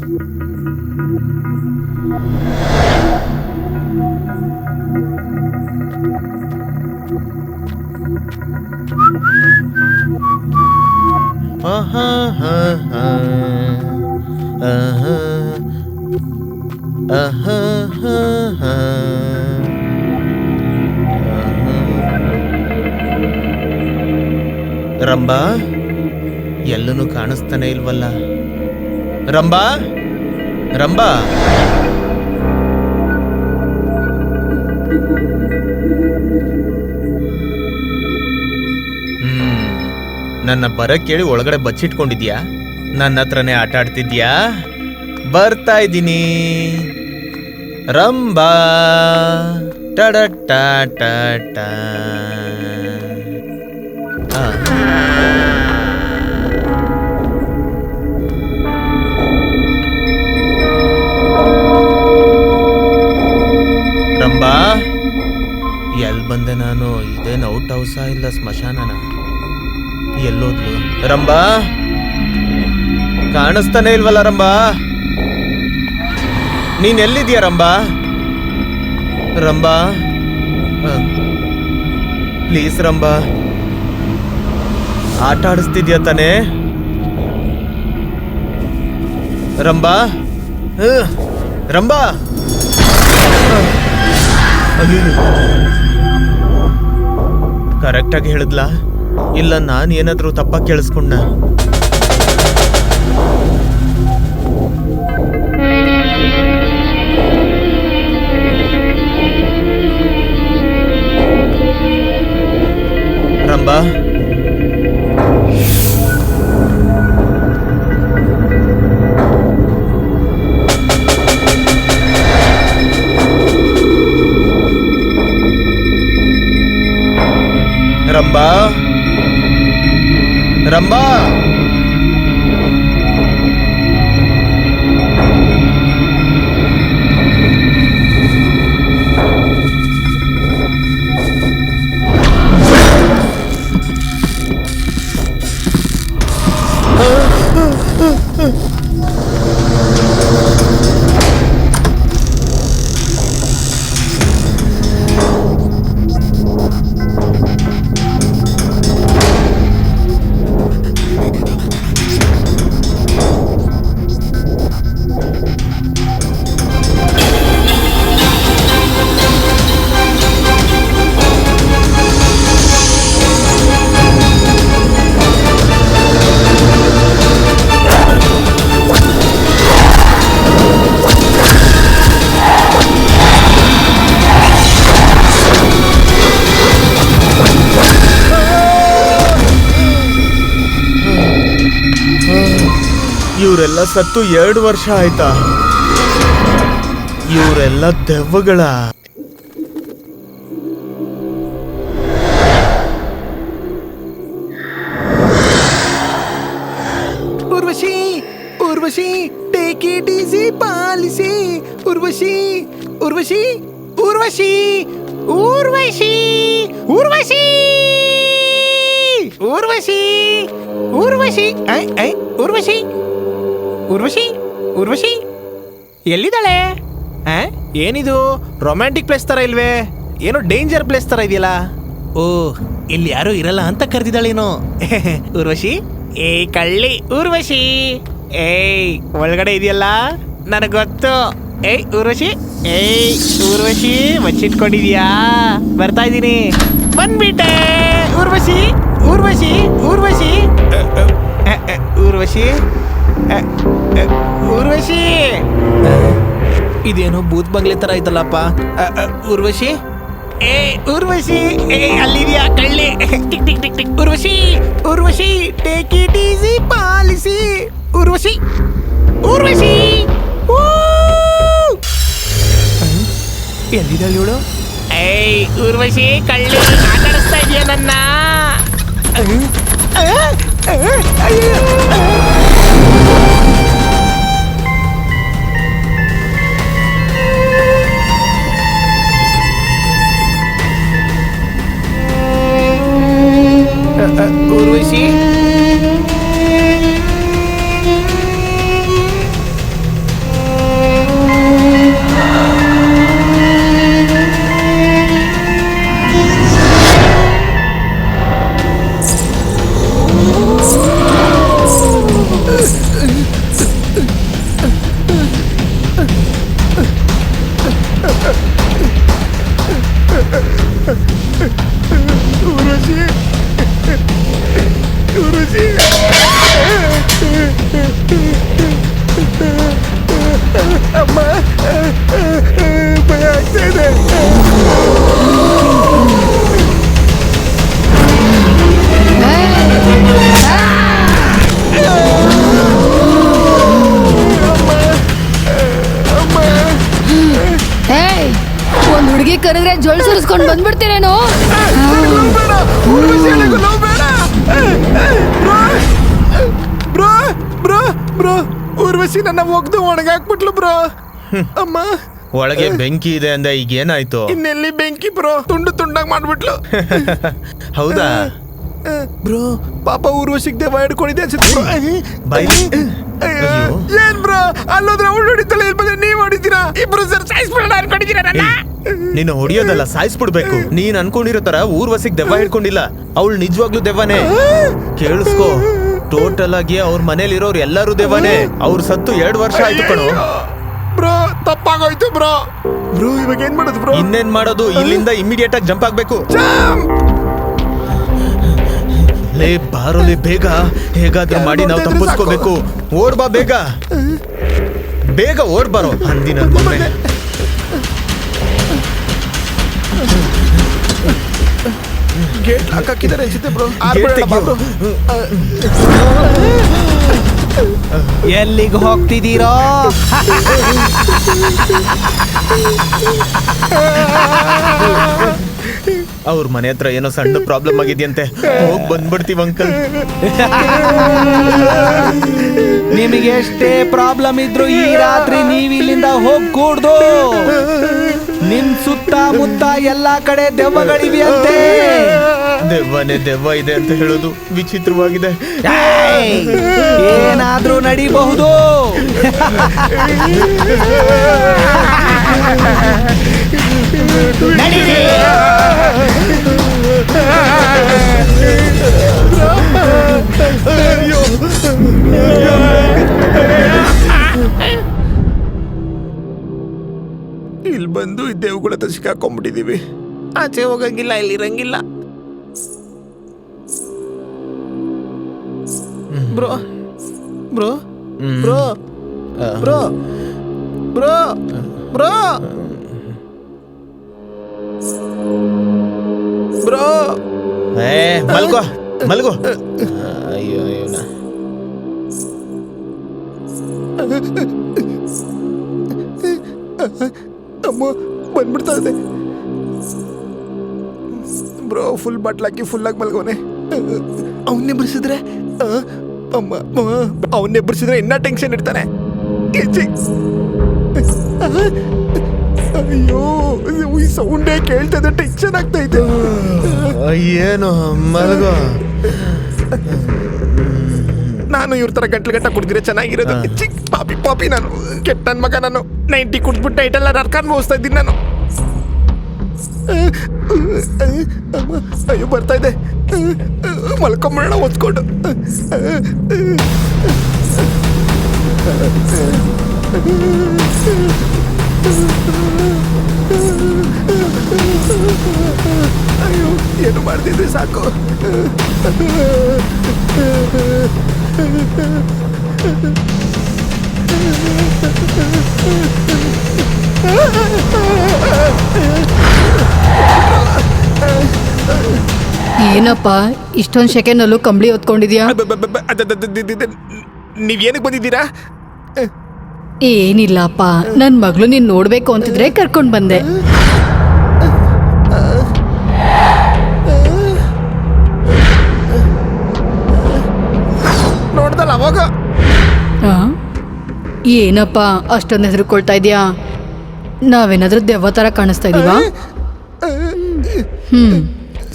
ಆಹಾ, ಹಾ, ಹಾ. ಆಹಾ, ಆಹಾ, ಹಾ, ಹಾ. ಆಹಾ. ರಂಬಾ, ಎಲ್ಲೂ ಕಾಣಿಸ್ತಾನೆ ಇಲ್ವಲ್ಲ. ರಂಬಾ, ರಂಬಾ. ನನ್ನ ಬರಕ್ ಕೇಳಿ ಒಳಗಡೆ ಬಚ್ಚಿಟ್ಕೊಂಡಿದ್ಯಾ? ನನ್ನ ಹತ್ರನೇ ಆಟ ಆಡ್ತಿದ್ಯಾ? ಬರ್ತಾ ಇದ್ದೀನಿ ರಂಬಾ. ಟಡ ಟಾ ಟಾ ಟಾ. ಆ. ರಂಬಾ, ಎಲ್ ಬಂದೆ ನಾನು? ಇದೇನು ಔಟ್ ಹೌಸಾ ಇಲ್ಲ ಸ್ಮಶಾನನ? ಎಲ್ಲೋದ್ಲು? ರಂಬಾ, ಕಾಣಿಸ್ತಾನೆ ಇಲ್ವಲ್ಲ ರಂಬಾ. ನೀನ್ ಎಲ್ಲಿದ್ಯಾ ರಂಬಾ? ರಂಬಾ, ಪ್ಲೀಸ್ ರಂಬಾ, ಆಟ ಆಡಿಸ್ತಿದ್ಯಾ ತಾನೇ? ರಂಬಾ, ರಂಬಾ. ಕರೆಕ್ಟಾಗಿ ಹೇಳಿದ್ಲಾ ಇಲ್ಲ ನಾನು ಏನಾದ್ರೂ ತಪ್ಪಾಗಿ ಕೇಳಿಸ್ಕೊಂಡ? ರಂಬಾ, ರಂಬಾ, ರಂಬಾ. ಇವರೆಲ್ಲ ಸತ್ತು 2 ವರ್ಷ ಆಯ್ತಾ? ಇವರೆಲ್ಲ ದೆವ್ವಗಳ? Urvashi, Urvashi, take it easy policy. Urvashi, Urvashi, Urvashi, Urvashi, Urvashi, Urvashi, Urvashi, Urvashi, Urvashi, Urvashi ಎಲ್ಲಿದ್ದಾಳೆ? ಏನಿದು ರೊಮ್ಯಾಂಟಿಕ್ ಪ್ಲೇಸ್ ತರ ಇಲ್ವೇ? ಏನೋ ಡೇಂಜರ್ ಪ್ಲೇಸ್ ತರ ಇದೆಯಲ್ಲ. ಓ, ಇಲ್ಲಿ ಯಾರು ಇರಲ್ಲ ಅಂತ ಕರೆದಿದ್ದಾಳೇನೋ. ಊರ್ವಶಿ, ಏ ಕಳ್ಳಿ ಊರ್ವಶಿ, ಏಯ್ ಒಳಗಡೆ ಇದೆಯಲ್ಲ, ನನಗ್ ಗೊತ್ತು. ಏಯ್ ಊರ್ವಶಿ, ಏಯ್ ಊರ್ವಶಿ, ಮಚ್ಚಿಟ್ಕೊಂಡಿದ್ಯಾ? ಬರ್ತಾ ಇದ್ದೀನಿ, ಬಂದ್ಬಿಟ್ಟೆ. ಊರ್ವಶಿ, ಊರ್ವಶಿ, ಊರ್ವಶಿ, ಊರ್ವಶಿ, ಊರ್ವಶಿ. ಇದೇನೋ ಭೂತ್ ಬಂಗ್ಲೆ ತರ ಐತಲ್ಲಪ್ಪ. ಊರ್ವಶಿ, ಏ ಊರ್ವಶಿ, ಏ ಅಲ್ಲಿದ್ಯಾ ಕಳ್ಳಿ? Tick tick tick tick. Urvashi, Urvashi, take it easy policy. Urvashi, Urvashi, ಎಲ್ಲಿದ್ದಾಳೆ ಇವಳು? ಏಯ್ ಊರ್ವಶಿ, ಕಳ್ಳಿ ಮಾತಾಡಿಸ್ತಾ ಇದೆಯಾ ನನ್ನ? ಊರ್ವಶಿ, ಕರೆದ್ರೆ ಜೊಳ್ ಸುರಿಸ್ಕೊಂಡ್ ಬಂದ್ಬಿಡ್ತೀರೇನೋ. ಊರ್ವಶಿ ನನ್ನ ಒಗ್ದು ಒಣಗಾಕ್ಬಿಟ್ಲು ಬ್ರೋ. ಅಮ್ಮ ಒಳಗೆ ಬೆಂಕಿ ಇದೆ ಅಂದ ಈಗ ಏನಾಯ್ತು? ಇನ್ನೆಲ್ಲಿ ಬೆಂಕಿ ಬ್ರೋ, ತುಂಡು ತುಂಡಾಗ್ ಮಾಡ್ಬಿಟ್ಲು. ಹೌದಾ? ಬ್ರೋ ಪಾಪ ಊರ್ವಶಿಗೆ ದೆವ್ವ ಹಿಡ್ಕೊಂಡಿದ್ದೆ ಅನ್ಸುತ್ತೆ ಬ್ರೋ. ಬಾಯ್ಲಿ. ಅಯ್ಯೋ, ಅಯ್ಯೋ. ಏನ್ ಬ್ರೋ ಅಲ್ಲೋದ್ರೆ ಅವಳು ಹೊಡಿತಾಳೆ, ಇಲ್ಲಿ ಬಂದ್ರೆ ನೀವ್ ಹೊಡಿತೀರಾ? ಇಬ್ರು ಸರ್ ಸಾಯಿಸ್ಬಿಡೋಣ ಅನ್ಕೊಂಡಿದ್ದೀರಾ ನನ್ನ? ನೀನು ಹೊಡಿಯೋದಲ್ಲ, ಸಾಯಿಸ್ಬಿಡ್ಬೇಕು. ನೀನ್ ಅನ್ಕೊಂಡಿರೋ ತರ ಊರ್ವಶಿಗ್ ದೆವ್ವ ಹಿಡ್ಕೊಂಡಿಲ್ಲ, ಅವಳು ನಿಜವಾಗ್ಲೂ ದೆವ್ವನೇ. ಕೇಳಿಸ್ಕೋ, ಟೋಟಲ್ ಆಗಿ ಅವ್ರ ಮನೇಲಿರೋರು ಎಲ್ಲರೂ ದೆವ್ವನೇ. ಅವ್ರು ಸತ್ತು 2 ವರ್ಷ ಆಯ್ತು ಕಣೋ. Bro ತಪ್ಪಾಗೋಯ್ತು bro. ಬ್ರೋ ಇವಾಗ ಏನ್ ಮಾಡೋದು ಬ್ರೋ? ಇನ್ನೇನ್ ಮಾಡೋದು? ಇಲ್ಲಿಂದ ಇಮಿಡಿಯೇಟ್ ಆಗಿ ಜಂಪ್ ಆಗ್ಬೇಕು. ಲೇ ಬಾರೋಲೆ ಬೇಗ, ಹೇಗಾದ್ರೂ ಮಾಡಿ ನಾವು ತಪ್ಪಿಸ್ಕೋಬೇಕು. ಓಡ್ಬಾ ಬೇಗ, ಬೇಗ ಓಡ್ಬಾರೋ ಅಂದಿನ ಮಮ್ಮೆ. ಗೇಟ್ ಲಾಕ್ ಹಾಕಿದ್ದಾರೆ ಅನ್ಸುತ್ತೆ ಬ್ರೋ. ಗೇಟ್ ತೆಗ್ಯೋ. ಎಲ್ಲಿಗೆ ಹೋಗ್ತಿದ್ದೀರೋ? ಅವ್ರ ಮನೆ ಹತ್ರ ಏನೋ ಸಣ್ಣ ಪ್ರಾಬ್ಲಮ್ ಆಗಿದೆಯಂತೆ, ಹೋಗ್ ಬಂದ್ಬಿಡ್ತೀವಿ ಅಂಕಲ್. ನಿಮಗೆ ಎಷ್ಟೇ ಪ್ರಾಬ್ಲಮ್ ಇದ್ರು ಈ ರಾತ್ರಿ ನೀವು ಇಲ್ಲಿಂದ ಹೋಗ್ಕೂಡ್ದು. ನಿಮ್ ಸುತ್ತಮುತ್ತ ಎಲ್ಲಾ ಕಡೆ ದೆವ್ವಗಳಿವೆಯಂತೆ. ದೆವ್ವನೇ ದೆವ್ವ ಇದೆ ಅಂತ ಹೇಳೋದು ವಿಚಿತ್ರವಾಗಿದೆ. ಏನಾದ್ರೂ ನಡಿಬಹುದು. ಇಲ್ಲಿ ಬಂದು ಈ ದೇವ್ಗಳ ಹತ್ರ ಸಿಕ್ಕಾಕೊಂಡ್ಬಿಟ್ಟಿದೀವಿ. ಆಚೆ ಹೋಗಂಗಿಲ್ಲ, ಇಲ್ಲಿ ಇರಂಗಿಲ್ಲ. Bro bro bro bro bro bro bro ಏ ಮಲ್ಗೋ ಮಲ್ಗೋ. ಅಯ್ಯೋ ಅಯ್ಯೋನ. ಅಮ್ಮ ಬಂದ್ಬಿಡ್ತಾ ಇದೆ ಬ್ರೋ. ಫುಲ್ ಬಟ್ಲಾಕಿ ಫುಲ್ಲಾಗಿ ಮಲ್ಗೋನೆ. ಅವನ್ನೇ ಬಿಡಿಸಿದ್ರೆ ಅಮ್ಮ, ಅವನ್ನೇ ಬಿಡಿಸಿದ್ರೆ ಇನ್ನ ಟೆನ್ಷನ್ ಇರ್ತಾನೆ. ಅಯ್ಯೋ ಈ ಸೌಂಡೇ ಕೇಳ್ತಾ ಇದೆ, ಟೆನ್ಷನ್ ಆಗ್ತಾ ಇದೆ. ಏನು ಮಲ್ಗೋ. ನಾನು ಇವ್ರ ತರ ಗಂಟ್ಲ ಕುಡ್ದಿರೆ ಚೆನ್ನಾಗಿರೋದು. ಚಿಕ್ಕ ಪಾಪಿ ಪಾಪಿ ನಾನು, ಕೆಟ್ಟ ನನ್ ಮಗ ನಾನು. 90 ಕುಡ್ಬಿಟ್ಟು ನೈಟೆಲ್ಲ ನರ್ಕಾನ್ ಬೋಸ್ತಾ ಇದ್ದೀನಿ ನಾನು. ಅಯ್ಯೋ ಬರ್ತಾ ಇದೆ, ಮಲ್ಕೊಂಬಿಡೋಣ ಒತ್ಕೊಂಡು. ಅಯ್ಯೋ ಏನು ಮಾಡ್ತಿದ್ರಿ ಸಾಕು. ಏನಪ್ಪ ಇಷ್ಟೊಂದ್ ಸೆಕೆಂಡಲ್ಲೂ ಕಂಬಳಿ ಹೊತ್ಕೊಂಡಿದ್ಯಾ? ನೀವೇನಕ್ಕೆ ಬಂದಿದ್ದೀರಾ? ಏನಿಲ್ಲಪ್ಪ, ನನ್ ಮಗಳು ನೀನ್ ನೋಡ್ಬೇಕು ಅಂತಿದ್ರೆ ಕರ್ಕೊಂಡ್ ಬಂದೆ. ನೋಡ್ದಲ್ಲ ಅವಾಗ. ಏನಪ್ಪ ಅಷ್ಟೊಂದು ಹೆದರ್ಕೊಳ್ತಾ ಇದ್ಯಾ? ನಾವೇನಾದ್ರೂ ದೆವ್ವ ತರ ಕಾಣಿಸ್ತಾ ಇದೀವಾ?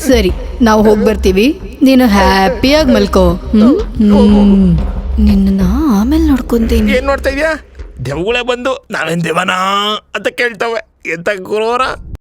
ಸರಿ, ನಾವು ಹೋಗಿ ಬರ್ತೀವಿ. ನೀನು ಹ್ಯಾಪಿಯಾಗಿ ಮಲ್ಕೋ. ನಿನ್ನ ಆಮೇಲೆ ನೋಡ್ಕೊಂತೀನಿ. ಏನ್ ನೋಡ್ತಾ ಇದೀಯಾ? ದೆವ್ಗಳೇ ಬಂದು ನಾವೇನ್ ದೇವನಾ ಅಂತ ಕೇಳ್ತವೆ. ಎಂತ ಕ್ರೂರ.